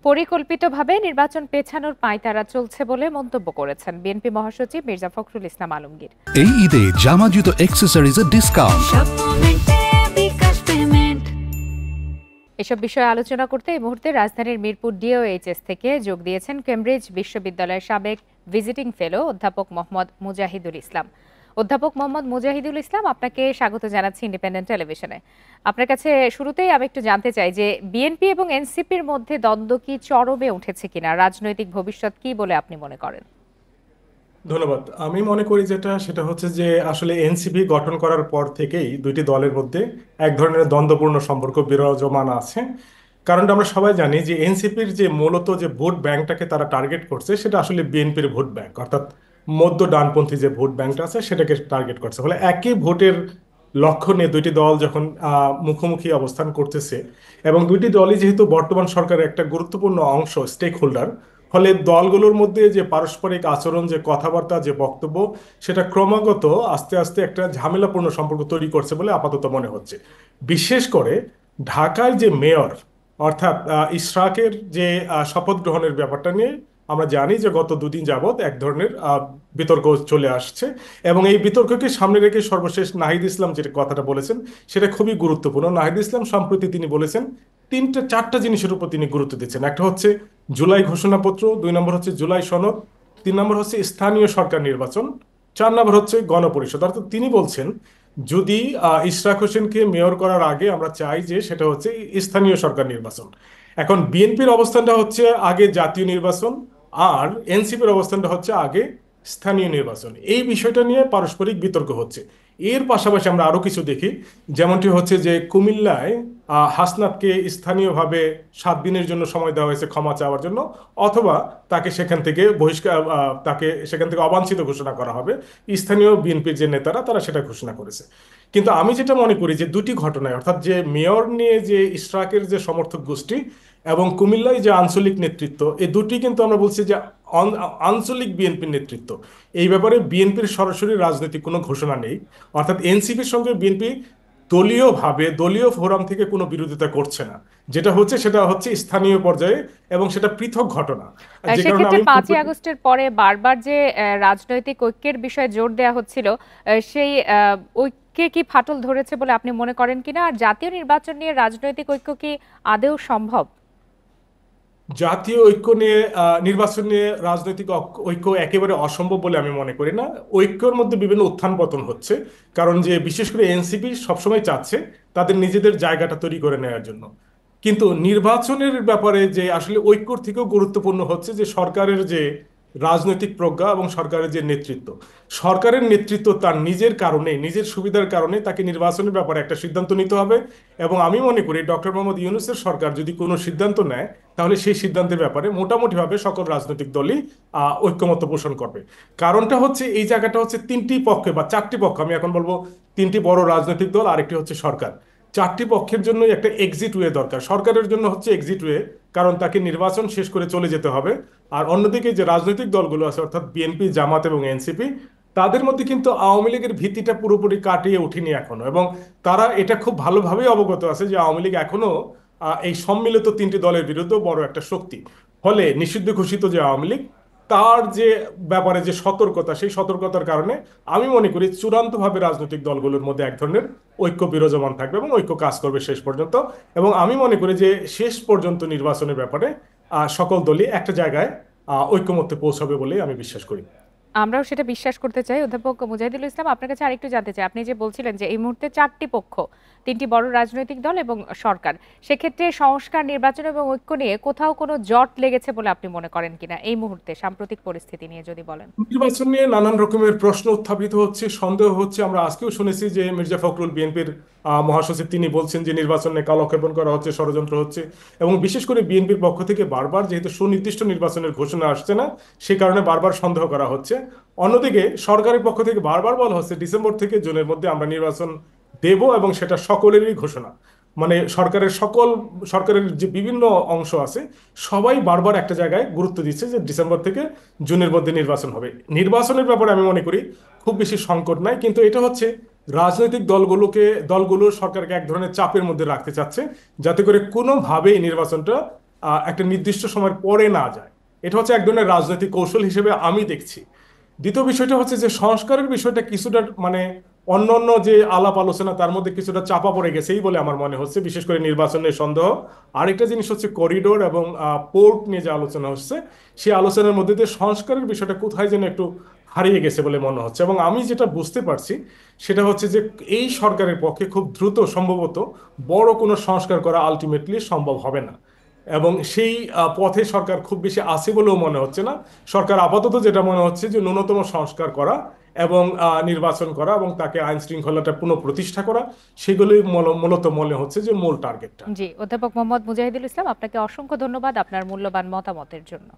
পরিকল্পিতভাবে নির্বাচন পেছানোর পাঁয়তারা চলছে বলে মন্তব্য করেছেন বিএনপি মহাসচিব মির্জা ফখরুল ইসলাম আলমগীর। এই ঈদে জামা জুতো অ্যাক্সেসরিজের ডিসকাউন্ট। এসব বিষয়ে আলোচনা করতে এই মুহূর্তে রাজধানীর মিরপুর ডিওএইচএস থেকে যোগ দিয়েছেন কেমব্রিজ বিশ্ববিদ্যালয়ের সাবেক ভিজিটিং ফেলো অধ্যাপক মোহাম্মদ মুজাহিদুল ইসলাম। অধ্যাপক মোহাম্মদ মুজাহিদুল ইসলাম, আপনাকে স্বাগত জানাচ্ছি ইন্ডিপেন্ডেন্ট টেলিভিশনে। আপনার কাছে শুরুতেই আমি একটু জানতে চাই যে বিএনপি এবং এনসিপির মধ্যে দ্বন্দ্ব কি চরমে উঠেছে কিনা, রাজনৈতিক ভবিষ্যৎ কি বলে আপনি মনে করেন? ধন্যবাদ। আমি মনে করি সেটা হচ্ছে যে আসলে এনসিপি গঠন করার পর থেকেই দুইটি দলের মধ্যে এক ধরনের দ্বন্দ্বপূর্ণ সম্পর্ক বিরাজমান আছে। কারণটা আমরা সবাই জানি যে এনসিপির যে মূলত যে ভোট ব্যাংকটাকে তারা টার্গেট করছে সেটা আসলে বিএনপির ভোট ব্যাংক, অর্থাৎ মধ্য ডানপন্থী যে ভোট ব্যাংকটা আছে সেটাকে টার্গেট করছে। ফলে একই ভোটের লক্ষ্য নিয়ে দুইটি দল যখন মুখোমুখি অবস্থান করতেছে এবং দুইটি দলই যেহেতু বর্তমান সরকারের একটা গুরুত্বপূর্ণ অংশ, স্টেক হোল্ডার, ফলে দলগুলোর মধ্যে যে পারস্পরিক আচরণ, যে কথাবার্তা, যে বক্তব্য, সেটা ক্রমাগত আস্তে আস্তে একটা ঝামেলাপূর্ণ সম্পর্ক তৈরি করছে বলে আপাতত মনে হচ্ছে। বিশেষ করে ঢাকার যে মেয়র, অর্থাৎ ইশরাকের যে শপথ গ্রহণের ব্যাপারটা নিয়ে আমরা জানি যে গত দুদিন যাবৎ এক ধরনের বিতর্ক চলে আসছে এবং এই বিতর্ককে সামনে রেখে সর্বশেষ নাহিদ ইসলাম যে কথাটা বলেছেন সেটা খুবই গুরুত্বপূর্ণ। নাহিদ ইসলাম সম্প্রতি তিনি বলেছেন চারটা জিনিসের উপর তিনি গুরুত্ব দিচ্ছেন। একটা হচ্ছে জুলাই ঘোষণাপত্র, 2 নম্বর হচ্ছে জুলাই সনদ, 3 নম্বর হচ্ছে স্থানীয় সরকার নির্বাচন, 4 নম্বর হচ্ছে গণপরিষদ। অর্থাৎ তিনি বলছেন যদি ইশরাক হোসেনকে মেয়র করার আগে আমরা চাই যে সেটা হচ্ছে স্থানীয় সরকার নির্বাচন। এখন বিএনপির অবস্থানটা হচ্ছে আগে জাতীয় নির্বাচন আর এনসিপির অবস্থানটা হচ্ছে আগে স্থানীয় নির্বাচন। এই বিষয়টা নিয়ে পারস্পরিক বিতর্ক হচ্ছে। এর পাশাপাশি আমরা আরো কিছু দেখি, যেমনটি হচ্ছে যে কুমিল্লায় হাসনাতকে স্থানীয়ভাবে 7 দিনের জন্য সময় দেওয়া হয়েছে ক্ষমা চাওয়ার জন্য, অথবা তাকে সেখান থেকে তাকে সেখান থেকে অবাঞ্ছিত ঘোষণা করা হবে। স্থানীয় বিএনপির যে নেতারা তারা সেটা ঘোষণা করেছে। কিন্তু আমি যেটা মনে করি যে দুটি ঘটনায়, অর্থাৎ যে মেয়র নিয়ে যে ইশরাকের যে সমর্থক গোষ্ঠী এবং কুমিল্লায় যে আঞ্চলিক নেতৃত্ব, এই দুটি কিন্তু আমরা বলছি যে আঞ্চলিক বিএনপির নেতৃত্ব। এই ব্যাপারে বিএনপির সরাসরি রাজনৈতিক কোনো ঘোষণা নেই, অর্থাৎ এনসিপির সঙ্গে বিএনপি দলীয়ভাবে দলীয় ফোরাম থেকে কোনো বিরোধিতা করছে না। যেটা হচ্ছে সেটা হচ্ছে স্থানীয় পর্যায়ে এবং সেটা পৃথক ঘটনা। যে কারণে সেক্ষেত্রে আমি 5ই আগস্টের পরে বারবার যে রাজনৈতিক ঐক্যের বিষয়ে জোর দেওয়া হচ্ছিল, সেই ঐক্যে কি ফাটল ধরেছে বলে আপনি মনে করেন কিনা? আর জাতীয় নির্বাচন নিয়ে রাজনৈতিক ঐক্য কি আদৌ সম্ভব? জাতীয় ঐক্য নিয়ে নির্বাচন নিয়ে রাজনৈতিক ঐক্য একেবারে অসম্ভব বলে আমি মনে করি না। ঐক্যের মধ্যে বিভিন্ন উত্থান পতন হচ্ছে, কারণ যে বিশেষ করে এনসিপি সবসময় চাচ্ছে তাদের নিজেদের জায়গাটা তৈরি করে নেওয়ার জন্য। কিন্তু নির্বাচনের ব্যাপারে যে আসলে ঐক্যর থেকেও গুরুত্বপূর্ণ হচ্ছে যে সরকারের যে রাজনৈতিক প্রজ্ঞা এবং সরকারের যে নেতৃত্ব। সরকারের নেতৃত্ব তার নিজের কারণে, নিজের সুবিধার কারণে তাকে নির্বাচনের ব্যাপারে একটা সিদ্ধান্ত নিতে হবে এবং আমি মনে করি ডক্টর মোহাম্মদ ইউনূসের সরকার যদি কোনো সিদ্ধান্ত নেয় তাহলে সেই সিদ্ধান্তের ব্যাপারে মোটামুটিভাবে সকল রাজনৈতিক দলই ঐক্যমত্য পোষণ করবে। কারণটা হচ্ছে এই জায়গাটা হচ্ছে তিনটি পক্ষে বা চারটি পক্ষ, আমি এখন বলবো তিনটি বড় রাজনৈতিক দল, আরেকটি হচ্ছে সরকার। চারটি পক্ষের জন্য একটা এক্সিট ওয়ে দরকার। সরকারের জন্য হচ্ছে এক্সিট ওয়ে, কারণ তাকে নির্বাচন শেষ করে চলে যেতে হবে। আর অন্যদিকে যে রাজনৈতিক দলগুলো আছে অর্থাৎ বিএনপি, জামাত এবং এনসিপি, তাদের মধ্যে কিন্তু আওয়ামী লীগের ভীতিটা পুরোপুরি কাটিয়ে উঠেনি এখনো, এবং তারা এটা খুব ভালোভাবেই অবগত আছে যে আওয়ামী লীগ এখনো এই সম্মিলিত তিনটি দলের বিরুদ্ধে বড় একটা শক্তি। ফলে নিষিদ্ধ ঘোষিত যে আওয়ামী লীগ, তার যে ব্যাপারে যে সতর্কতা, সেই সতর্কতার কারণে আমি মনে করি চূড়ান্তভাবে রাজনৈতিক দলগুলোর মধ্যে এক ধরনের ঐক্য বিরাজমান থাকবে এবং ঐক্য কাজ করবে শেষ পর্যন্ত। এবং আমি মনে করি যে শেষ পর্যন্ত নির্বাচনের ব্যাপারে সকল দলই একটা জায়গায় ঐক্যমত্যে পৌঁছাবে বলে আমি বিশ্বাস করি। আমরাও সেটা বিশ্বাস করতে চাই। অধ্যাপক মুজাহিদুল ইসলাম, আপনার কাছে আরেকটু জানতে চাই, আপনি যে বলছিলেন যে এই মুহূর্তে চারটি পক্ষ, তিনটি বড় রাজনৈতিক দল এবং সরকার, সেক্ষেত্রে সংস্কার, নির্বাচন এবং ঐক্য নিয়ে কোথাও কোনো জট লেগেছে বলে আপনি মনে করেন কিনা এই মুহূর্তে সাম্প্রতিক পরিস্থিতি নিয়ে যদি বলেন? নির্বাচন নিয়ে নানান রকমের প্রশ্ন উত্থাপিত হচ্ছে, সন্দেহ হচ্ছে। আমরা আজকেও শুনেছি যে মির্জা ফখরুল, বিএনপির মহাসচিব, তিনি বলছেন যে নির্বাচনে কালক্ষেপণ করা হচ্ছে, ষড়যন্ত্র হচ্ছে। এবং বিশেষ করে বিএনপির পক্ষ থেকে বারবার যেহেতু সুনির্দিষ্ট নির্বাচনের ঘোষণা আসছে না, সে কারণে বারবার সন্দেহ করা হচ্ছে। অন্যদিকে সরকারের পক্ষ থেকে বারবার বলা হচ্ছে ডিসেম্বর থেকে জুনের মধ্যে আমরা নির্বাচন দেব এবং সেটা সকলেরই ঘোষণা। মানে সরকারের যে বিভিন্ন অংশ আছে সবাই বারবার একটা জায়গায় গুরুত্ব দিচ্ছে যে ডিসেম্বর থেকে জুনের মধ্যে নির্বাচন হবে। নির্বাচনের ব্যাপারে আমি মনে করি খুব বেশি সংকট নাই, কিন্তু এটা হচ্ছে রাজনৈতিক দলগুলো সরকারকে এক ধরনের চাপের মধ্যে রাখতে চাচ্ছে, যাতে করে কোনোভাবেই নির্বাচনটা একটা নির্দিষ্ট সময়ের পরে না যায়। এটা হচ্ছে এক ধরনের রাজনৈতিক কৌশল হিসেবে আমি দেখছি। দ্বিতীয় বিষয়টা হচ্ছে যে সংস্কারের বিষয়টা কিছুটা মানে অন্যান্য যে আলাপ আলোচনা তার মধ্যে কিছুটা চাপা পড়ে গেছেই বলে আমার মনে হচ্ছে, বিশেষ করে নির্বাচনের সন্দেহ। আরেকটা জিনিস হচ্ছে করিডোর এবং পোর্ট নিয়ে যে আলোচনা হচ্ছে, সেই আলোচনার মধ্যে দিয়ে সংস্কারের বিষয়টা কোথায় যেন একটু হারিয়ে গেছে বলে মনে হচ্ছে। এবং আমি যেটা বুঝতে পারছি সেটা হচ্ছে যে এই সরকারের পক্ষে খুব দ্রুত সম্ভবত বড় কোনো সংস্কার করা আলটিমেটলি সম্ভব হবে না, এবং সেই পথে সরকার খুব বেশি আছে বলেও মনে হচ্ছে না। সরকার আপাতত যেটা মনে হচ্ছে যে ন্যূনতম সংস্কার করা এবং নির্বাচন করা এবং তাকে আইন শৃঙ্খলাটা পুনঃপ্রতিষ্ঠা করা, সেগুলোই মূলত মনে হচ্ছে যে মূল টার্গেটটা। জি, অধ্যাপক মোহাম্মদ মুজাহিদুল ইসলাম, আপনাকে অসংখ্য ধন্যবাদ আপনার মূল্যবান মতামতের জন্য।